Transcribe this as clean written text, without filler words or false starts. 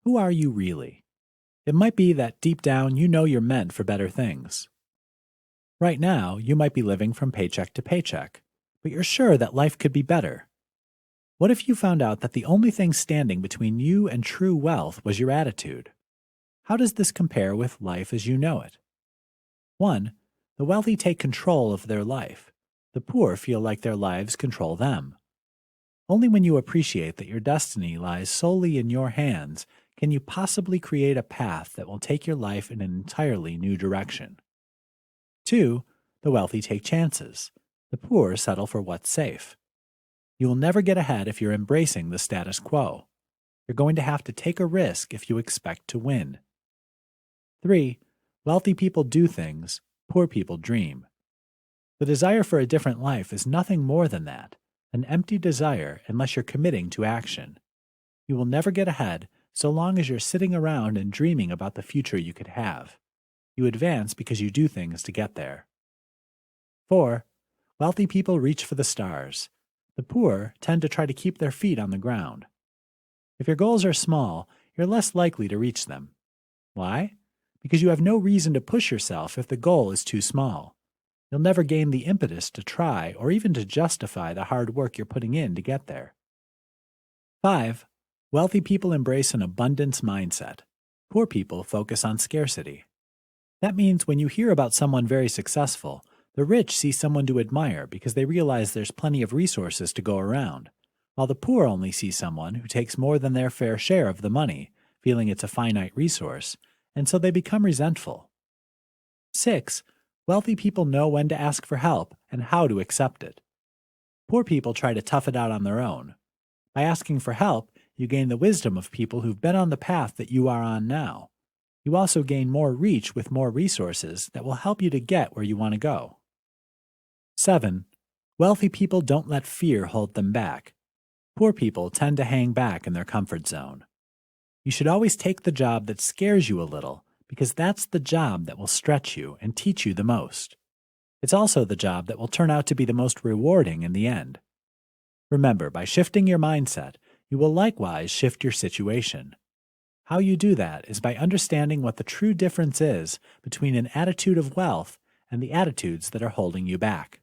Who are you really? It might be that deep down you know you're meant for better things. Right now, you might be living from paycheck to paycheck, but you're sure that life could be better. What if you found out that the only thing standing between you and true wealth was your attitude? How does this compare with life as you know it? 1. The wealthy take control of their life. The poor feel like their lives control them. Only when you appreciate that your destiny lies solely in your hands can you possibly create a path that will take your life in an entirely new direction. 2. The wealthy take chances. The poor settle for what's safe. You will never get ahead if you're embracing the status quo. You're going to have to take a risk if you expect to win. 3. Wealthy people do things, poor people dream. The desire for a different life is nothing more than that, an empty desire unless you're committing to action. You will never get ahead so long as you're sitting around and dreaming about the future you could have. You advance because you do things to get there. 4. Wealthy people reach for the stars. The poor tend to try to keep their feet on the ground. If your goals are small, you're less likely to reach them. Why? Because you have no reason to push yourself if the goal is too small. You'll never gain the impetus to try or even to justify the hard work you're putting in to get there. 5. Wealthy people embrace an abundance mindset. Poor people focus on scarcity. That means when you hear about someone very successful, the rich see someone to admire because they realize there's plenty of resources to go around, while the poor only see someone who takes more than their fair share of the money, feeling it's a finite resource, and so they become resentful. 6. Wealthy people know when to ask for help and how to accept it. Poor people try to tough it out on their own. By asking for help, you gain the wisdom of people who've been on the path that you are on now. You also gain more reach with more resources that will help you to get where you want to go. 7. Wealthy people don't let fear hold them back. Poor people tend to hang back in their comfort zone. You should always take the job that scares you a little, because that's the job that will stretch you and teach you the most. It's also the job that will turn out to be the most rewarding in the end. Remember, by shifting your mindset, you will likewise shift your situation. How you do that is by understanding what the true difference is between an attitude of wealth and the attitudes that are holding you back.